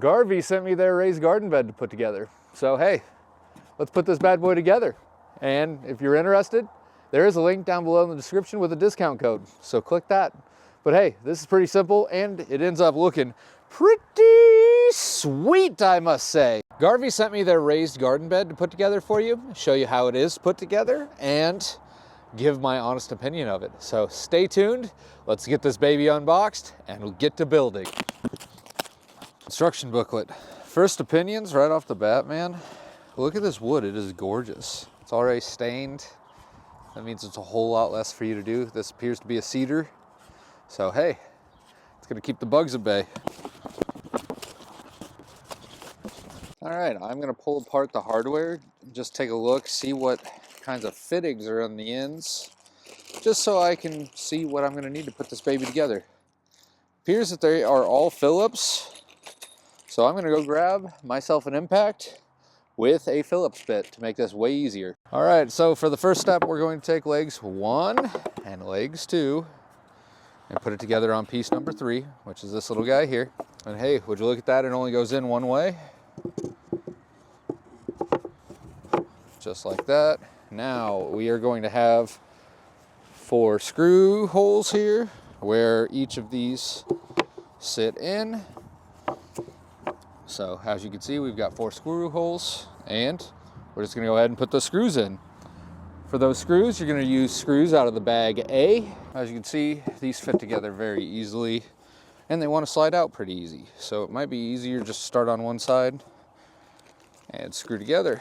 Garvee sent me their raised garden bed to put together. So hey, let's put this bad boy together. And if you're interested, there is a link down below in the description with a discount code. So click that. But hey, this is pretty simple and it ends up looking pretty sweet, I must say. Garvee sent me their raised garden bed to put together for you, show you how it is put together, and give my honest opinion of it. So stay tuned, let's get this baby unboxed, and we'll get to building. Instruction booklet. First opinions right off the bat, man. Look at this wood, it is gorgeous. It's already stained. That means it's a whole lot less for you to do. This appears to be a cedar. So hey, it's gonna keep the bugs at bay. All right, I'm gonna pull apart the hardware, just take a look, see what kinds of fittings are on the ends, just so I can see what I'm gonna need to put this baby together. Appears that they are all Phillips, so I'm gonna go grab myself an impact with a Phillips bit to make this way easier. All right, so for the first step, we're going to take legs 1 and legs 2 and put it together on piece number 3, which is this little guy here. And hey, would you look at that, it only goes in one way. Just like that. Now we are going to have 4 screw holes here where each of these sit in. So as you can see, we've got 4 screw holes, and we're just going to go ahead and put the screws in. For those screws, you're going to use screws out of the bag A. As you can see, these fit together very easily, and they want to slide out pretty easy. So it might be easier just to start on one side and screw together.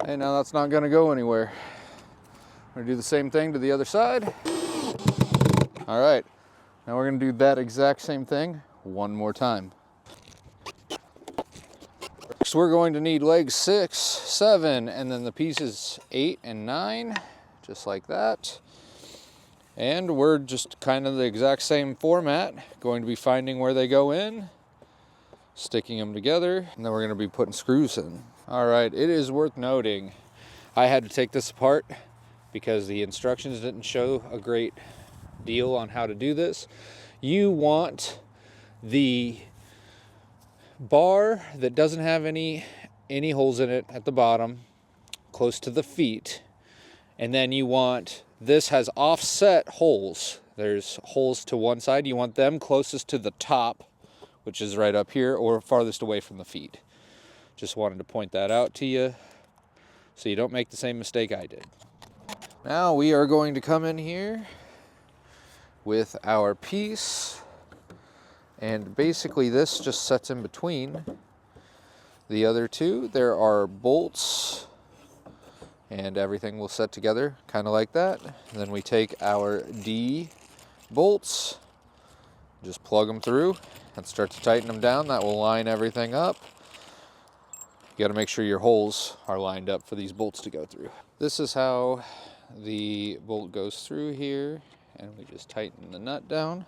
Hey, now that's not going to go anywhere. We're going to do the same thing to the other side. All right, now we're going to do that exact same thing one more time. Next, we're going to need legs 6, 7, and then the pieces 8 and 9, just like that. And we're just kind of the exact same format, going to be finding where they go in, sticking them together, and then we're going to be putting screws in. All right, it is worth noting, I had to take this apart because the instructions didn't show a great deal on how to do this. You want the bar that doesn't have any holes in it at the bottom, close to the feet, and then you want, this has offset holes. There's holes to one side, you want them closest to the top, which is right up here, or farthest away from the feet. Just wanted to point that out to you so you don't make the same mistake I did. Now we are going to come in here with our piece, and basically this just sets in between the other two. There are bolts and everything will set together kind of like that. And then we take our D bolts, just plug them through and start to tighten them down. That will line everything up. You got to make sure your holes are lined up for these bolts to go through. This is how the bolt goes through here, and we just tighten the nut down.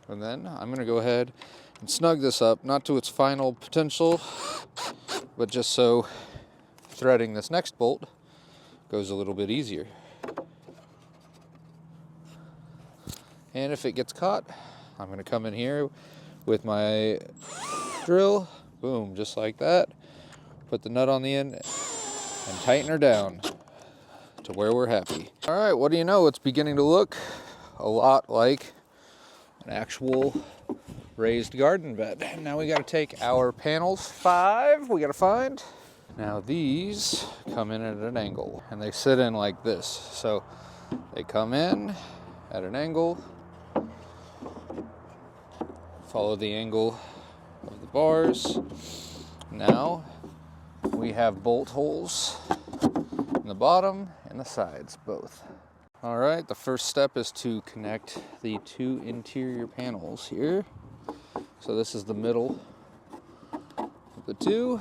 And then I'm going to go ahead and snug this up, not to its final potential, but just so threading this next bolt goes a little bit easier. And if it gets caught, I'm going to come in here with my drill. Boom, just like that. Put the nut on the end and tighten her down to where we're happy. All right, what do you know? It's beginning to look a lot like an actual raised garden bed. Now we got to take our panels, 5 we got to find. Now these come in at an angle and they sit in like this. So they come in at an angle, follow the angle of the bars. Now we have bolt holes in the bottom and the sides both. All right, the first step is to connect the 2 interior panels here. So this is the middle of the 2.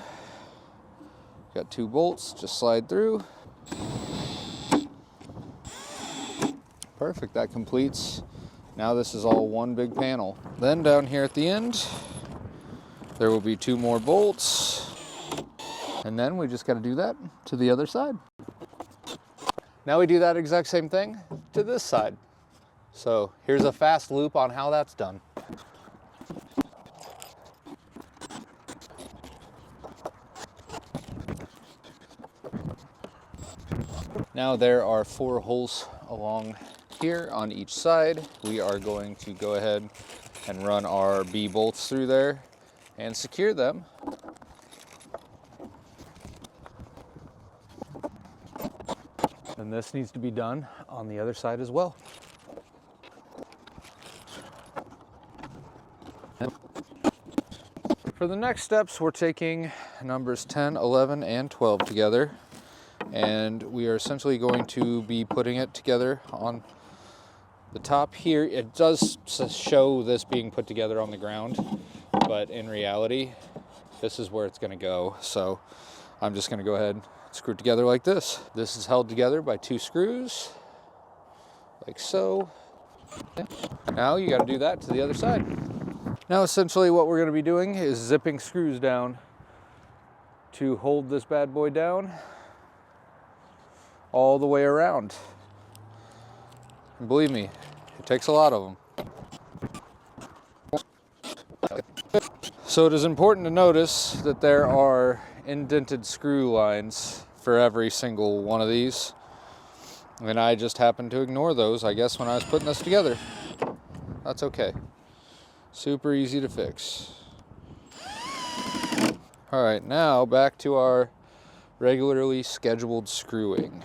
Got 2 bolts, just slide through. Perfect, that completes. Now this is all one big panel. Then down here at the end, there will be 2 more bolts. And then we just got to do that to the other side. Now we do that exact same thing to this side. So here's a fast loop on how that's done. Now there are 4 holes along here on each side. We are going to go ahead and run our B bolts through there and secure them. And this needs to be done on the other side as well. For the next steps, we're taking numbers 10, 11, and 12 together, and we are essentially going to be putting it together on the top here. It does show this being put together on the ground, but in reality, this is where it's going to go. So I'm just going to go ahead and screw it together like this. This is held together by 2 screws, like so. Now you got to do that to the other side. Now essentially what we're going to be doing is zipping screws down to hold this bad boy down all the way around. And believe me, it takes a lot of them. So it is important to notice that there are indented screw lines for every single one of these. And I just happened to ignore those, I guess, when I was putting this together. That's okay. Super easy to fix. All right, now back to our regularly scheduled screwing.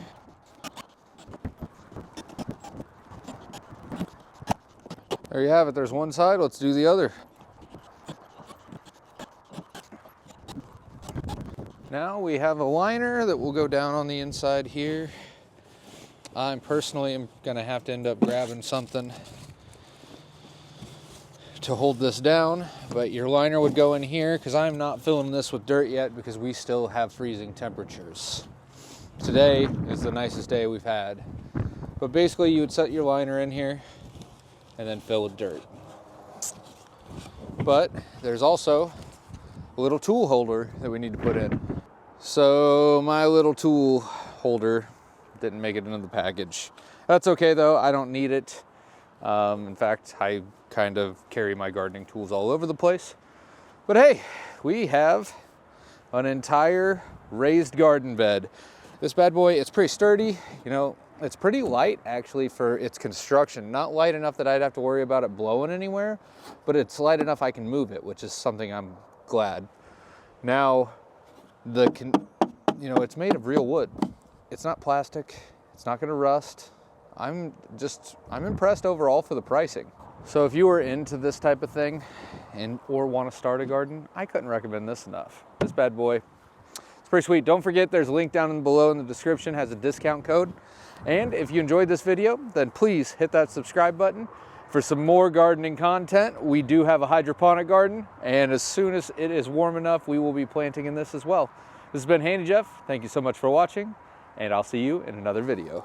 There you have it, there's one side, let's do the other. Now we have a liner that will go down on the inside here. I'm personally gonna have to end up grabbing something to hold this down, but your liner would go in here because I'm not filling this with dirt yet because we still have freezing temperatures. Today is the nicest day we've had. But basically you would set your liner in here and then fill with dirt. But there's also a little tool holder that we need to put in. So my little tool holder didn't make it into the package. That's okay though, I don't need it. In fact, I kind of carry my gardening tools all over the place. But hey, we have an entire raised garden bed. This bad boy, it's pretty sturdy. You know, it's pretty light actually for its construction. Not light enough that I'd have to worry about it blowing anywhere, but it's light enough I can move it, which is something I'm glad. Now, it's made of real wood. It's not plastic. It's not gonna rust. I'm impressed overall for the pricing. So if you were into this type of thing or want to start a garden, I couldn't recommend this enough. This bad boy, it's pretty sweet. Don't forget there's a link down below in the description, has a discount code. And if you enjoyed this video, then please hit that subscribe button for some more gardening content. We do have a hydroponic garden, and as soon as it is warm enough, we will be planting in this as well. This has been Handy Jeff. Thank you so much for watching, and I'll see you in another video.